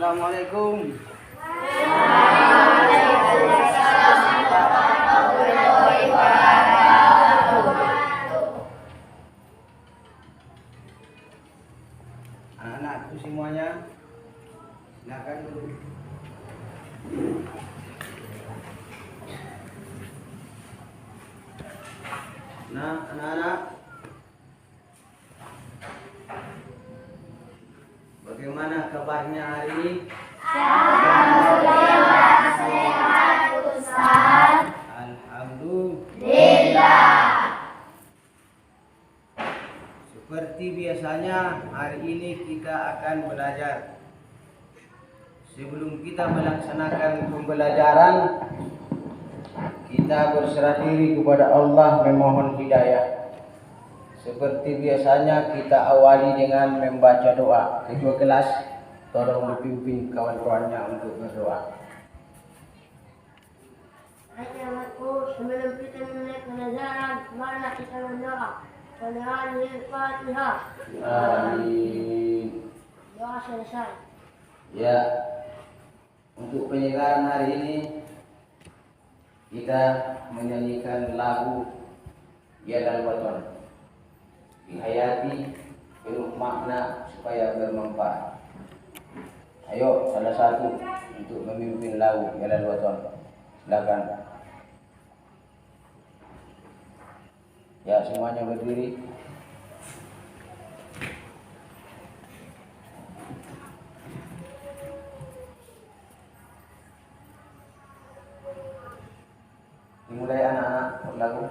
Assalamualaikum. Anak-anakku semuanya, silakan duduk. Nah, anak-anak, bagaimana kabarnya hari ini? Alhamdulillah sehat Ustaz. Alhamdulillah. Seperti biasanya, hari ini kita akan belajar. Sebelum kita melaksanakan pembelajaran, kita berserah diri kepada Allah memohon hidayah. Seperti biasanya kita awali dengan membaca doa. Ketua kelas tolong dipimpin kawan-kawannya untuk berdoa. Assalamualaikum. Sebelum kita mulai pelajaran, mari kita berdoa. Al-Fatihah. Amin. Doa selesai. Ya, untuk penyelenggaraan hari ini kita menyanyikan lagu Ya dan Waton. Dihayati penuh makna supaya bermanfaat. Ayo, salah satu untuk memimpin lagu Ya dan Waton. Silakan. Ya, semuanya berdiri. Dimulai anak-anak lagu.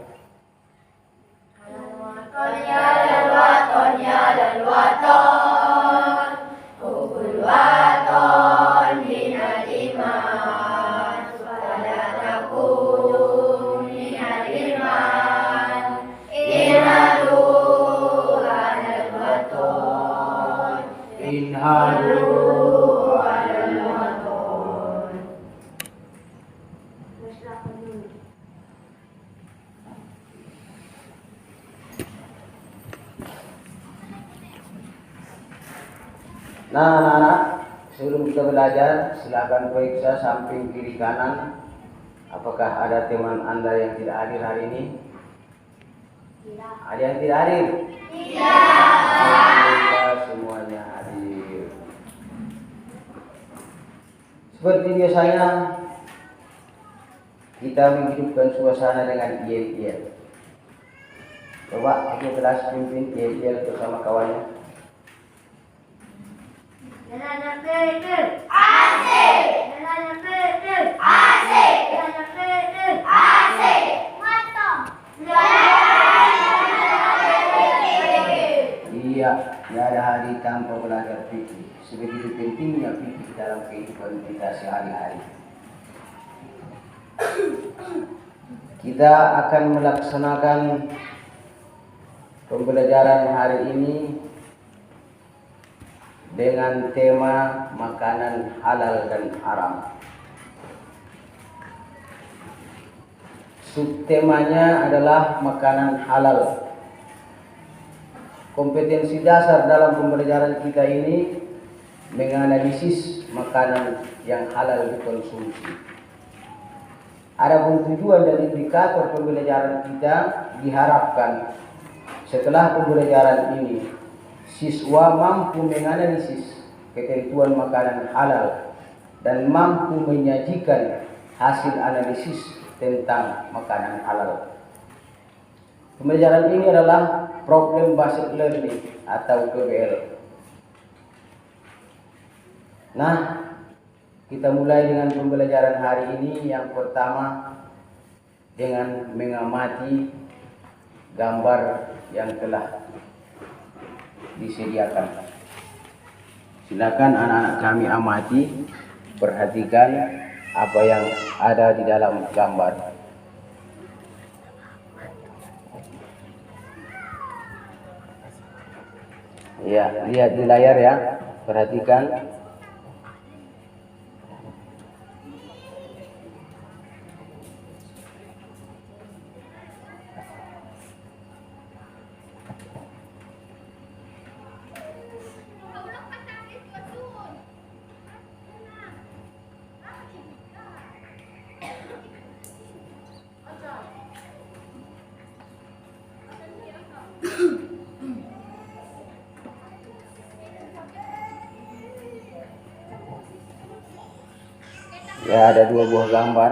Ya dan waton, ya dan waton, hubul waton minal iman, wala takunu minal iman, inhalu alal waton, Inhalu alal waton. Nah, anak-anak, sebelum kita belajar, silakan periksa samping kiri kanan. Apakah ada teman Anda yang tidak hadir hari ini? Tidak. Ada yang tidak hadir? Tidak. Alhamdulillah semuanya hadir. Seperti biasanya, kita menghidupkan suasana dengan yel-yel. Coba kita kelas pimpin yel-yel bersama kawannya. Jalan pedal. Asik. Jalan pedal. Asik. Jalan pedal. Asik. Mantap. Iya, tiada hari tanpa belajar fikih. Sebegitu pentingnya fikih dalam kehidupan kita sehari-hari. Kita akan melaksanakan pembelajaran hari ini dengan tema makanan halal dan haram. Subtemanya adalah makanan halal. Kompetensi dasar dalam pembelajaran kita ini menganalisis makanan yang halal dikonsumsi. Adapun tujuan dan indikator pembelajaran kita diharapkan setelah pembelajaran ini siswa mampu menganalisis ketentuan makanan halal dan mampu menyajikan hasil analisis tentang makanan halal. Pembelajaran ini adalah Problem Based Learning atau PBL. Nah, kita mulai dengan pembelajaran hari ini. Yang pertama dengan mengamati gambar yang telah disediakan. Silakan anak-anak kami amati, perhatikan apa yang ada di dalam gambar. Ya, lihat di layar ya, perhatikan. Ya, ada 2 buah gambar.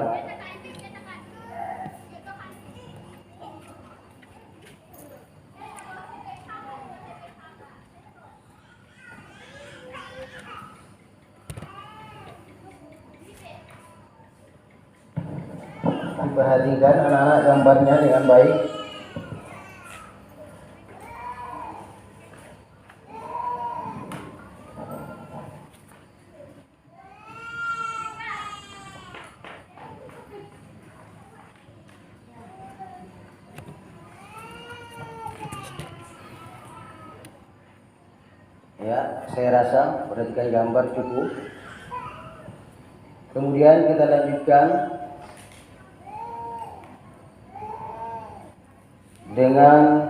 Diperhatikan anak-anak gambarnya dengan baik. Ya, saya rasa perhatikan gambar cukup. Kemudian kita lanjutkan dengan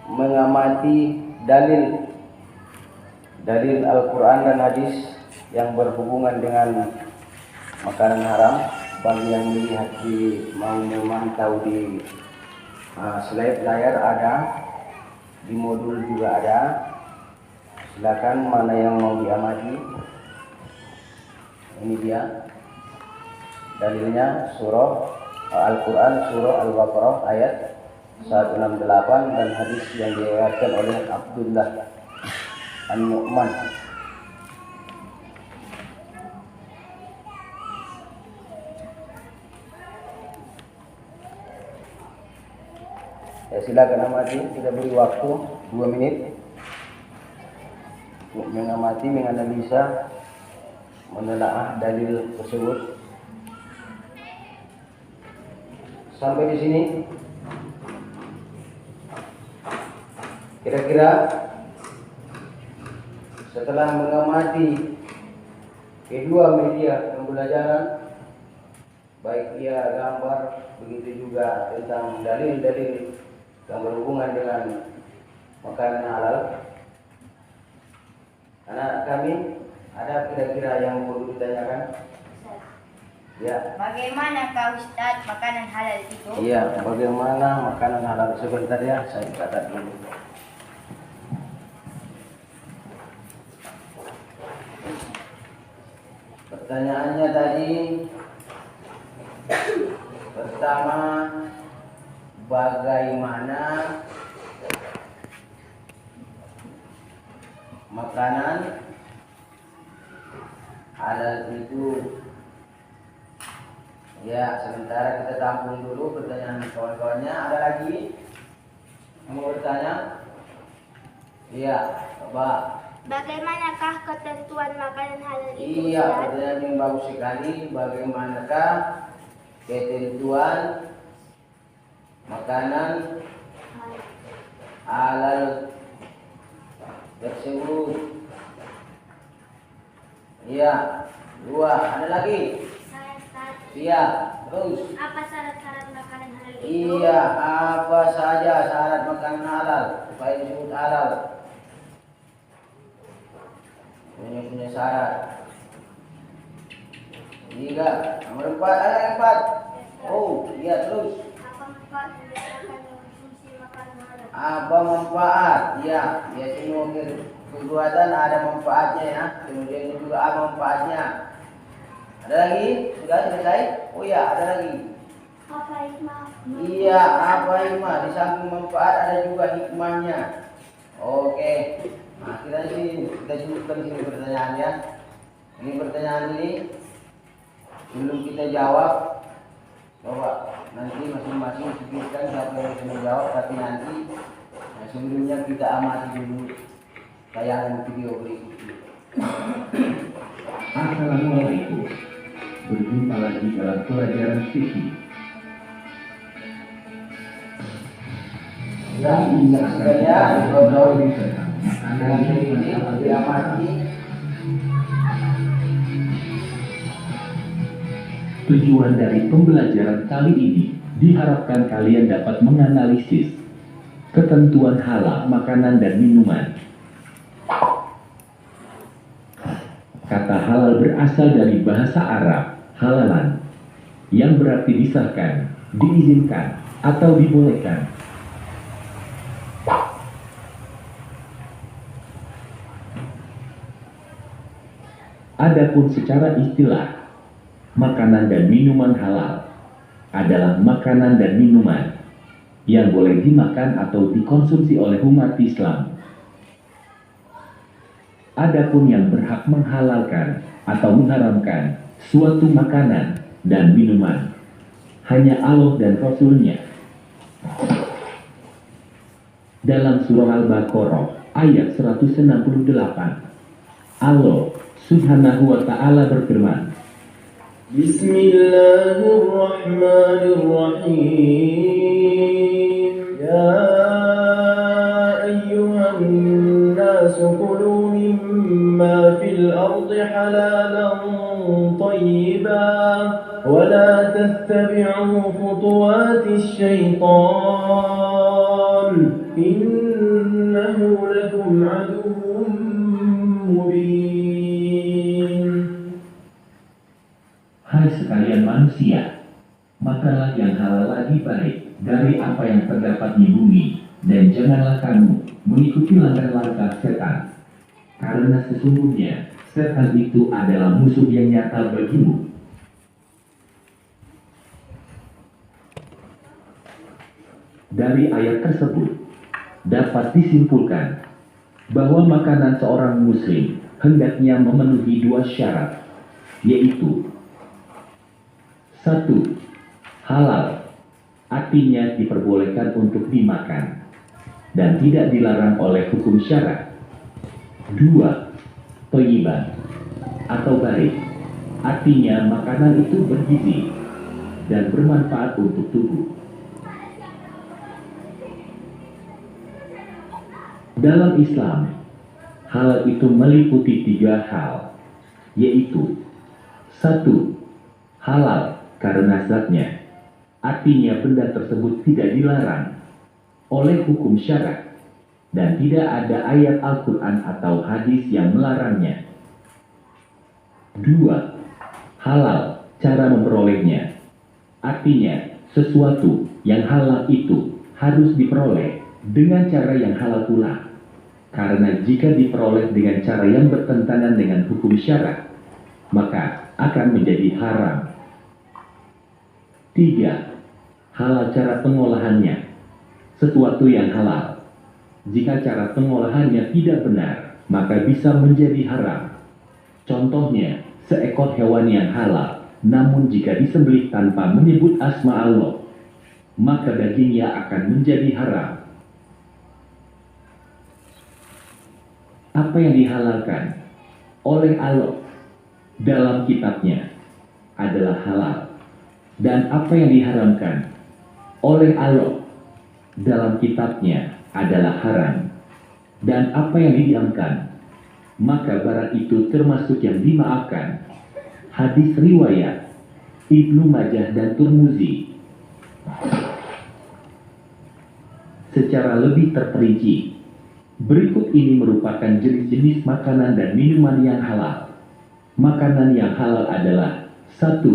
mengamati dalil Al-Quran dan hadis yang berhubungan dengan makanan haram. Bagi yang melihat mau memantau di slide layar ada, di modul juga ada. Silakan mana yang mau diamati. Ini dia dalilnya, surah Al-Quran surah Al-Baqarah ayat 168 dan hadis yang diriwayatkan oleh Abdullah An-Nu'man. Ya, silakan amati. Kita beri waktu 2 menit untuk mengamati, menganalisa, menelaah dalil tersebut. Sampai di sini kira-kira setelah mengamati kedua media pembelajaran, baik dia gambar, begitu juga tentang dalil-dalil yang berhubungan dengan makanan halal, anak kami ada kira-kira yang perlu ditanyakan? Ya. Bagaimanakah Ustaz makanan halal itu? Iya, bagaimana makanan halal? Sebentar ya, saya catat dulu. Pertanyaannya tadi pertama, bagaimana makanan halal itu? Ya, sementara kita tampung dulu pertanyaan kawan-kawannya. Ada lagi yang mau bertanya? Iya, coba. Bagaimanakah ketentuan makanan halal itu? Iya, Ustaz? pertanyaan yang bagus sekali. Bagaimanakah ketentuan makanan halal tersebut? Iya, 2. Ada lagi? Iya, terus. Apa syarat-syarat makanan halal itu? Iya, apa saja syarat makanan halal supaya disebut halal? Punya syarat. 3. Nomor 4, ada 4. Oh, iya, terus. Apa manfaat berdasarkan konsumsi makanan halal? Apa manfaat? Ya, semua perbuatan ada manfaatnya ya. Kemudian juga apa manfaatnya? Ada lagi? Sudah selesai? Oh ya, ada lagi. Apa hikmah? Iya, apa hikmah? Di samping manfaat ada juga hikmahnya. Oke. Nah, kita cukupkan sini pertanyaannya. Ini pertanyaan ini belum kita jawab. Coba nanti masing-masing pikirkan siapa yang bisa menjawab, tapi nanti sebelumnya kita amati dulu tayangan video berikut ini. Assalamualaikum. Berjumpa lagi dalam pelajaran fikih. Nah, sebenarnya makanan ini diamati. Tujuan dari pembelajaran kali ini diharapkan kalian dapat menganalisis ketentuan halal makanan dan minuman. Kata halal berasal dari bahasa Arab halalan, yang berarti disahkan, diizinkan, atau dibolehkan. Adapun secara istilah, makanan dan minuman halal adalah makanan dan minuman yang boleh dimakan atau dikonsumsi oleh umat Islam. Adapun yang berhak menghalalkan atau mengharamkan suatu makanan dan minuman hanya Allah dan Rasul-Nya. Dalam surah Al-Baqarah ayat 168, Allah Subhanahu wa ta'ala berfirman, Bismillahirrahmanirrahim. Ya ayyuhan nasu kulu mimma fil ardi halalan tayyiban wa la tattabi'u khutuwatis syaitan innahu lakum aduwwun mubin. Hai sekalian manusia, makanlah yang halal lagi baik dari apa yang terdapat di bumi, dan janganlah kamu mengikuti langkah-langkah setan, karena sesungguhnya setan itu adalah musuh yang nyata bagimu. Dari ayat tersebut dapat disimpulkan bahwa makanan seorang muslim hendaknya memenuhi dua syarat, yaitu 1. Halal, artinya diperbolehkan untuk dimakan dan tidak dilarang oleh hukum syara. 2. Thayyiban atau baik, artinya makanan itu bergizi dan bermanfaat untuk tubuh. Dalam Islam, halal itu meliputi 3 hal, yaitu 1. Halal karena zatnya, artinya benda tersebut tidak dilarang oleh hukum syara dan tidak ada ayat Al-Quran atau hadis yang melarangnya. 2. Halal cara memperolehnya, artinya sesuatu yang halal itu harus diperoleh dengan cara yang halal pula, karena jika diperoleh dengan cara yang bertentangan dengan hukum syara, maka akan menjadi haram. 3. Halal cara pengolahannya, sesuatu yang halal. Jika cara pengolahannya tidak benar, maka bisa menjadi haram. Contohnya, seekor hewan yang halal, namun jika disembelih tanpa menyebut asma Allah, maka dagingnya akan menjadi haram. Apa yang dihalalkan oleh Allah dalam kitabnya adalah halal, dan apa yang diharamkan oleh Allah dalam kitabnya adalah haram. Dan apa yang didiamkan, maka barang itu termasuk yang dimaafkan. Hadis riwayat Ibnu Majah dan Tirmizi. Secara lebih terperinci, berikut ini merupakan jenis-jenis makanan dan minuman yang halal. Makanan yang halal adalah 1.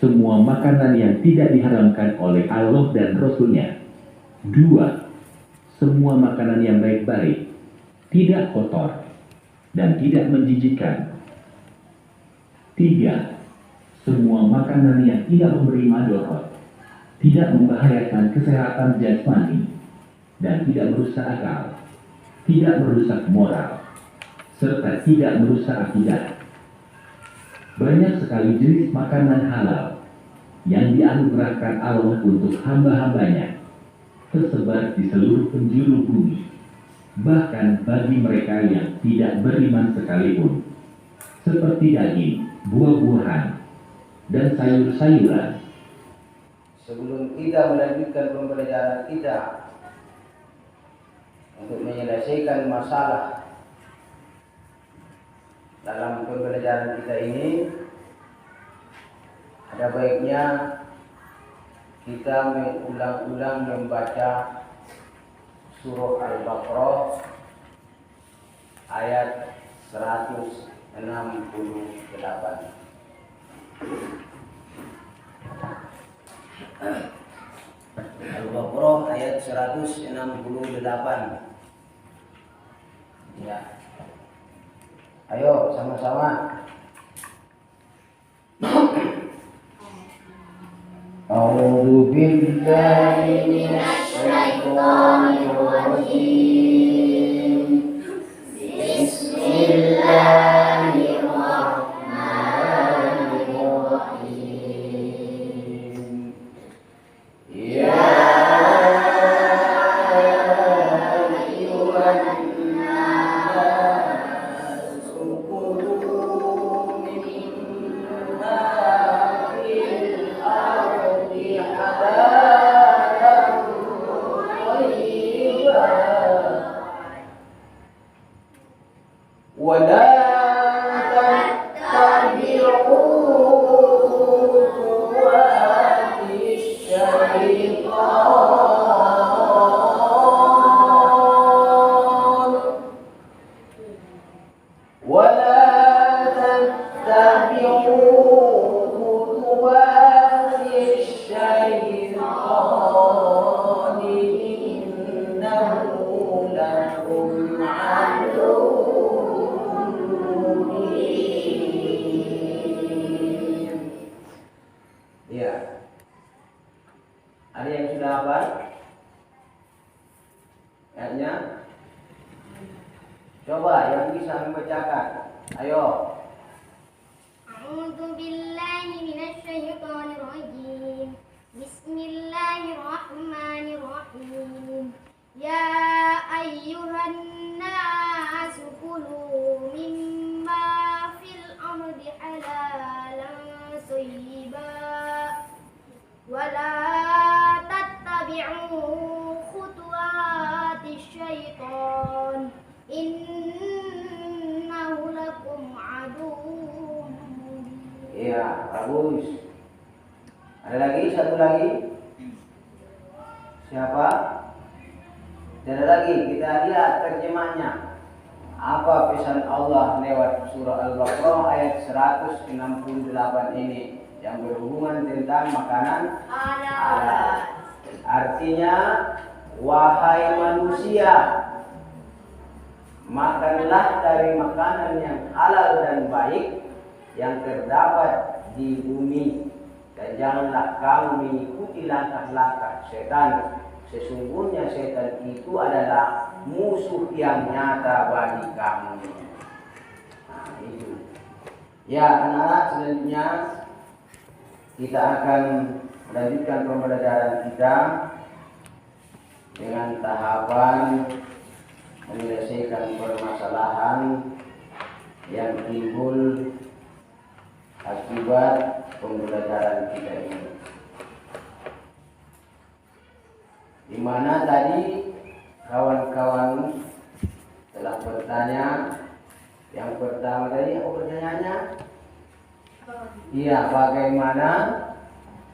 Semua makanan yang tidak diharamkan oleh Allah dan Rasul-Nya. 2. Semua makanan yang baik-baik, tidak kotor, dan tidak menjijikkan. 3. Semua makanan yang tidak memberi madarat, tidak membahayakan kesehatan jasmani, dan tidak merusak akal, tidak merusak moral, serta tidak merusak akidah. Banyak sekali jenis makanan halal yang dianugerahkan Allah untuk hamba-hambanya, tersebar di seluruh penjuru bumi, bahkan bagi mereka yang tidak beriman sekalipun, seperti daging, buah-buahan, dan sayur-sayuran. Sebelum kita melanjutkan pembelajaran kita untuk menyelesaikan masalah dalam pembelajaran kita ini, ada baiknya kita mengulang-ulang membaca surah Al-Baqarah ayat 168. Al-Baqarah ayat 168. Ya. Ayo sama-sama. A'udzu billahi minasyaitonir rajim. Bismillahirrahmanirrahim. Ya ayyuhan nas kulu mimma fil ardi halalan thayyiban wa la tattabi'u khutuwatis syaitan wa la tattabi'u khutuwatis syaitan innahu lakum aduwwun mubin. Ya. Ada yang sudah hafal? Ayatnya? Coba yang bisa membacakan. Ayo. A'udzu billahi minasyaitonir rajim. Bismillahirrahmanirrahim. Ya ayyuhan nas kulu mimma fil ardi halalan thayyiban wa la tattabi'u khutuwatis syaitan innahu lakum aduwwun mubin. Iya, bagus. Ada lagi? Satu lagi? Siapa? Tidak lagi. Kita lihat terjemahnya. Apa pesan Allah lewat surah Al-Baqarah ayat 168 ini yang berhubungan tentang makanan halal. Artinya, wahai manusia, makanlah dari makanan yang halal dan baik yang terdapat di bumi, dan janganlah kamu mengikuti langkah-langkah setan. Sesungguhnya setan itu adalah musuh yang nyata bagi kamu. Nah, itu. Ya, anak-anak, selanjutnya kita akan melanjutkan pembelajaran kita dengan tahapan menyelesaikan permasalahan yang timbul akibat pembelajaran kita ini. Di mana tadi kawan-kawan telah bertanya. Yang pertama tadi apa pertanyaannya? Iya, bagaimana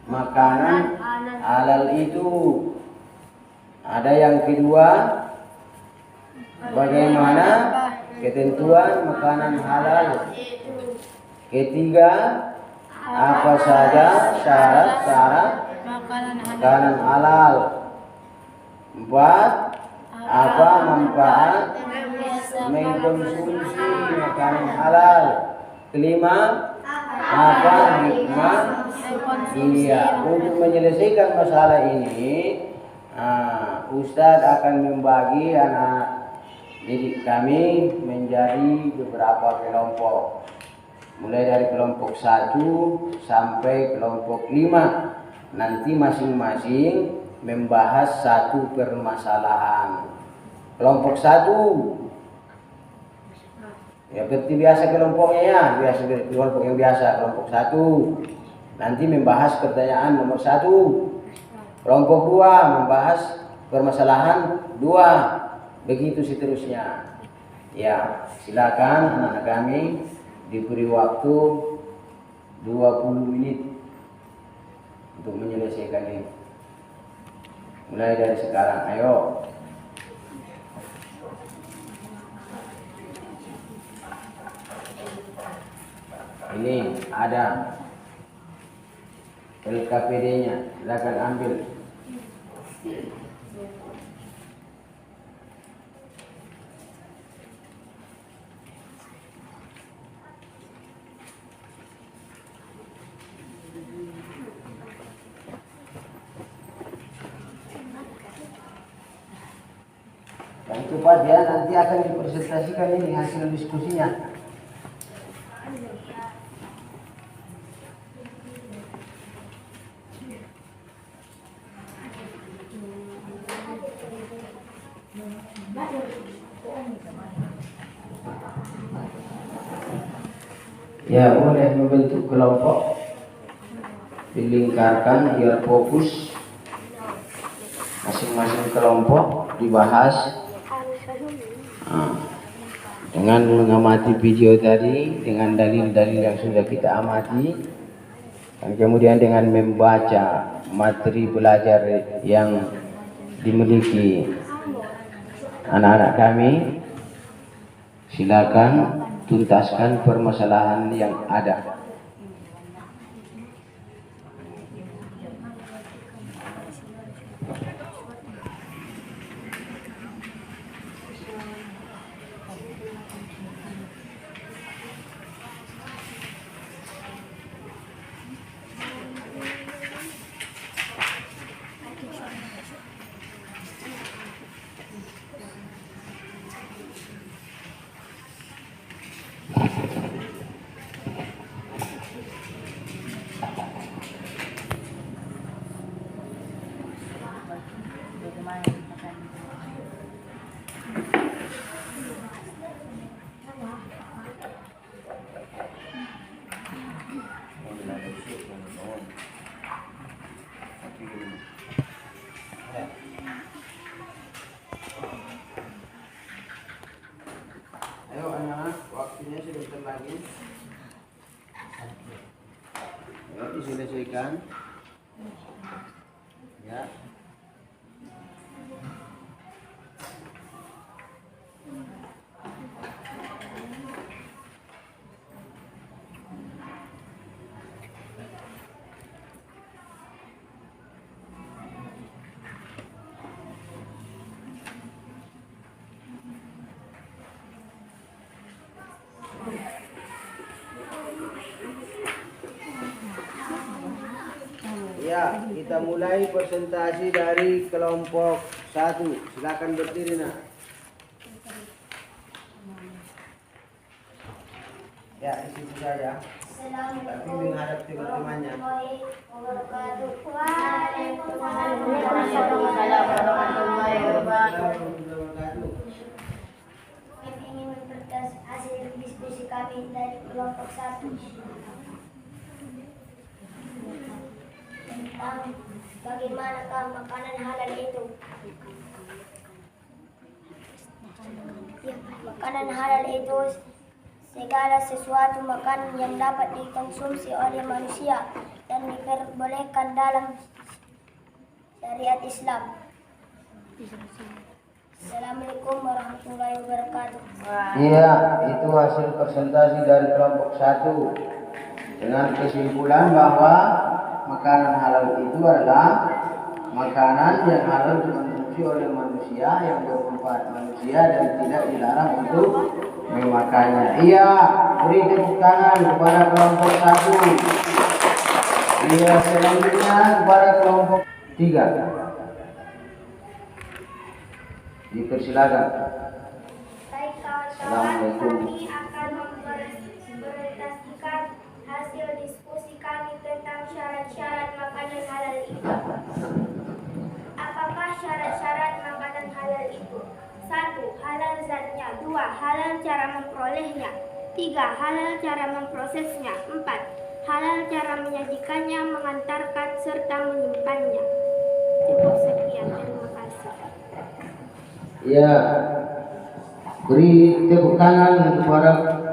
makanan halal itu? Ada yang kedua, bagaimana ketentuan makanan halal? Ketiga, apa saja syarat-syarat makanan halal? 4, apa manfaat mengkonsumsi makanan halal? 5, apa hikmah? Iya, untuk menyelesaikan masalah ini, Ustadz akan membagi anak didik kami menjadi beberapa kelompok. Mulai dari kelompok 1 sampai kelompok 5. Nanti masing-masing membahas satu permasalahan. Kelompok 1, ya seperti biasa kelompoknya ya, biasa kelompok yang biasa. Kelompok 1 nanti membahas pertanyaan nomor 1. Kelompok 2 membahas permasalahan 2. Begitu seterusnya. Ya, silakan anak-anak kami diberi waktu 20 menit untuk menyelesaikan ini. Mulai dari sekarang, ayo. Ini ada LKPD-nya, silakan ambil. cepat ya, nanti akan dipresentasikan ini hasil diskusinya. Ya, boleh membentuk kelompok, dilingkarkan biar fokus. Masing-masing kelompok dibahas. Dengan mengamati video tadi, dengan dalil-dalil yang sudah kita amati, dan kemudian dengan membaca materi belajar yang dimiliki anak-anak kami, silakan tuntaskan permasalahan yang ada. Ayo anak-anak, waktunya sebentar lagi. Ayo diselesaikan. Ya. Ya, kita mulai presentasi dari kelompok 1. Silakan berdiri, nak. Ya, di situ saja. Tapi menghadap teman-temannya. Waalaikumsalam warahmatullahi wabarakatuh. Kami ingin memperkas hasil diskusi kami dari kelompok 1 tentang bagaimanakah makanan halal itu. Makanan halal itu segala sesuatu makanan yang dapat dikonsumsi oleh manusia dan diperbolehkan dalam syariat Islam. Assalamualaikum warahmatullahi wabarakatuh. Iya, itu hasil presentasi dari kelompok 1 dengan kesimpulan bahwa makanan halal itu adalah makanan yang halal dikonsumsi oleh manusia, yang bermanfaat manusia dan tidak dilarang untuk memakannya. Iya, beri tepuk tangan kepada kelompok 1. Iya, selanjutnya kepada kelompok 3. Dipersilakan. Baik kawan-kawan, Assalamualaikum. kami akan mempresentasikan hasil diskusi kami tentang syarat-syarat makanan halal itu. Apakah syarat-syarat makanan halal itu? 1. Halal zatnya. 2. Halal cara memperolehnya. 3. Halal cara memprosesnya. 4. Halal cara menyajikannya, mengantarkan, serta menyimpannya. Cukup sekian, terima kasih. Ya, beri tepuk tangan kepada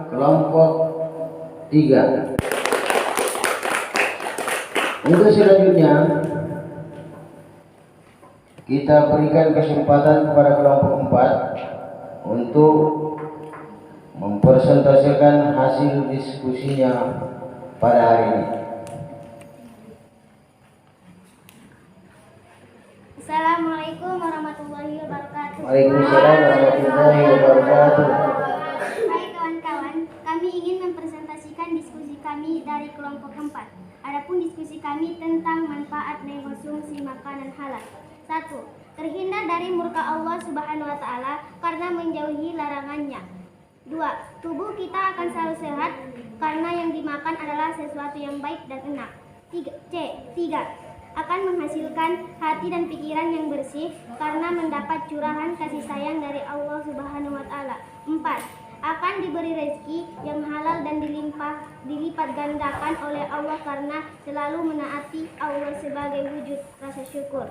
kelompok 3. Untuk selanjutnya kita berikan kesempatan kepada kelompok 4 untuk mempresentasikan hasil diskusinya pada hari ini. Assalamualaikum warahmatullahi wabarakatuh. Waalaikumsalam warahmatullahi wabarakatuh. Hai kawan-kawan, kami ingin mempresentasikan diskusi kami dari kelompok 4. Adapun diskusi kami tentang manfaat mengkonsumsi makanan halal. 1. terhindar dari murka Allah Subhanahu wa taala karena menjauhi larangannya. 2. Tubuh kita akan selalu sehat karena yang dimakan adalah sesuatu yang baik dan enak. 3. Akan menghasilkan hati dan pikiran yang bersih karena mendapat curahan kasih sayang dari Allah Subhanahu wa taala. 4. Akan diberi rezeki yang halal dan dilipat gandakan oleh Allah karena selalu menaati Allah sebagai wujud rasa syukur.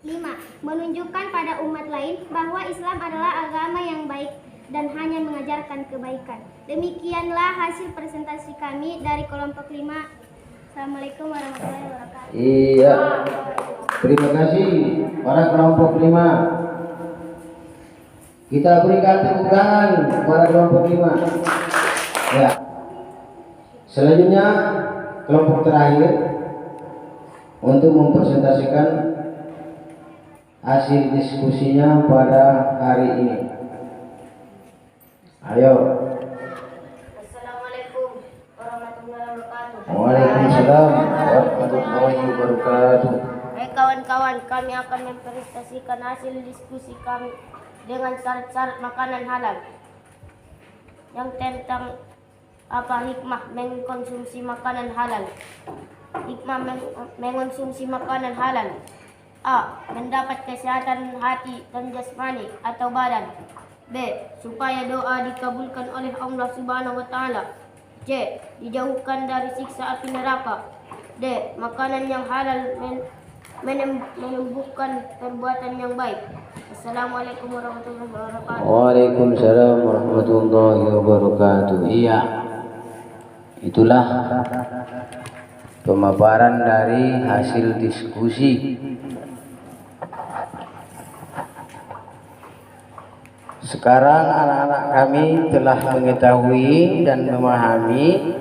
5. Menunjukkan pada umat lain bahwa Islam adalah agama yang baik dan hanya mengajarkan kebaikan. Demikianlah hasil presentasi kami dari kelompok 5. Assalamualaikum warahmatullahi wabarakatuh. Iya. Terima kasih para kelompok 5. Kita berikan tepuk tangan kepada kelompok 5. Ya. Selanjutnya kelompok terakhir untuk mempresentasikan hasil diskusinya pada hari ini. Ayo. Assalamualaikum warahmatullahi wabarakatuh. Waalaikumsalam warahmatullahi wabarakatuh. Hai kawan-kawan, kami akan mempresentasikan hasil diskusi kami dengan syarat-syarat makanan halal. Yang tentang apa hikmah mengkonsumsi makanan halal. Hikmah mengkonsumsi makanan halal. A. Mendapat kesehatan hati dan jasmani atau badan. B. Supaya doa dikabulkan oleh Allah Subhanahu wa taala. C. Dijauhkan dari siksa api neraka. D. Makanan yang halal menumbuhkan perbuatan yang baik. Assalamualaikum warahmatullahi wabarakatuh. Waalaikumsalam warahmatullahi wabarakatuh. Iya. Itulah pemaparan dari hasil diskusi. Sekarang anak-anak kami telah mengetahui dan memahami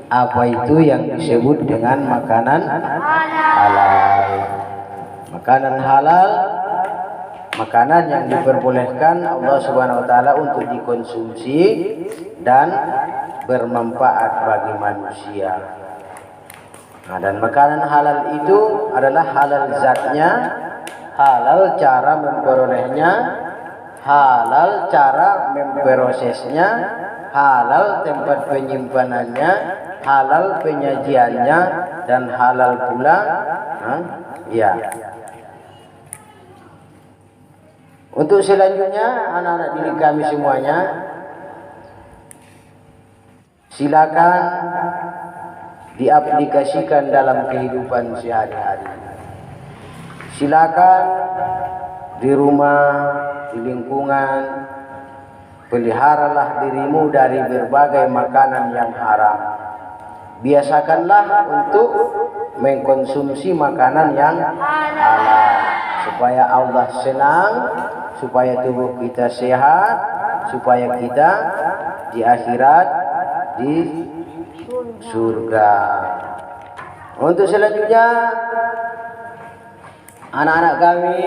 apa itu yang disebut dengan makanan halal. Makanan halal, makanan yang diperbolehkan Allah Subhanahu wa taala untuk dikonsumsi dan bermanfaat bagi manusia. Nah, dan makanan halal itu adalah halal zatnya, halal cara memperolehnya, halal cara memprosesnya, halal tempat penyimpanannya, halal penyajiannya, dan halal pula ya. Untuk selanjutnya anak-anak didik kami semuanya, silakan diaplikasikan dalam kehidupan sehari-hari. Silakan di rumah, di lingkungan, peliharalah dirimu dari berbagai makanan yang haram. Biasakanlah untuk mengkonsumsi makanan yang halal, supaya Allah senang, supaya tubuh kita sehat, supaya kita di akhirat di surga. Untuk selanjutnya anak-anak kami,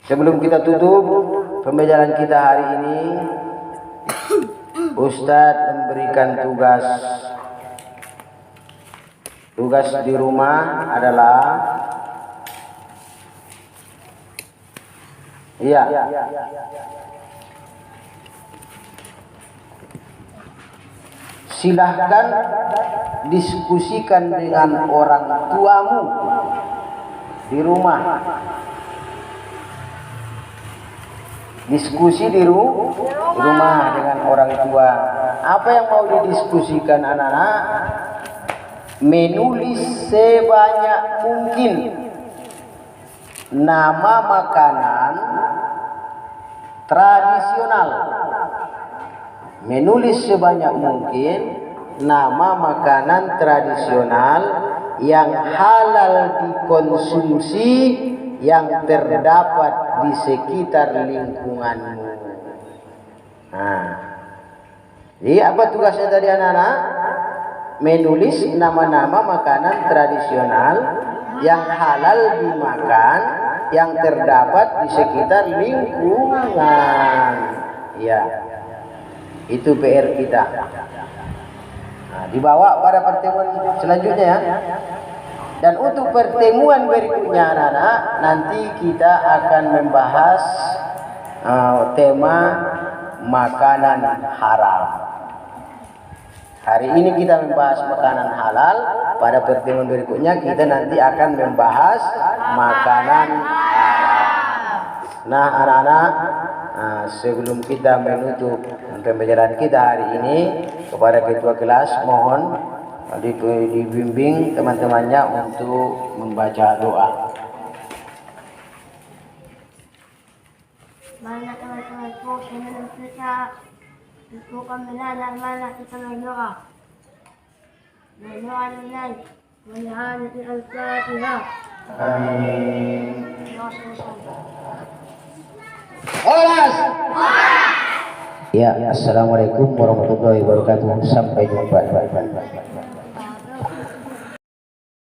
sebelum kita tutup pembelajaran kita hari ini, Ustadz memberikan tugas di rumah adalah silahkan diskusikan dengan orang tuamu di rumah. Diskusi di rumah dengan orang tua. Apa yang mau didiskusikan anak-anak? Menulis sebanyak mungkin nama makanan tradisional. Menulis sebanyak mungkin nama makanan tradisional yang halal dikonsumsi yang terdapat di sekitar lingkunganmu. Nah, jadi apa tugasnya tadi anak-anak? Menulis nama-nama makanan tradisional yang halal dimakan yang terdapat di sekitar lingkungan. Ya, itu PR kita. Nah, dibawa pada pertemuan selanjutnya ya. Dan untuk pertemuan berikutnya anak-anak, nanti kita akan membahas tema makanan halal. Hari ini kita membahas makanan halal, pada pertemuan berikutnya kita nanti akan membahas makanan halal. Nah anak-anak, sebelum kita menutup pembelajaran kita hari ini, kepada ketua kelas mohon dibimbing teman-temannya untuk membaca doa. Mana teman-temanku ingin kita bukan benar mana kita berdoa. Berdoa dengan menghadap Al-Fatihah. Amin. Ya, assalamualaikum warahmatullahi wabarakatuh. Sampai jumpa.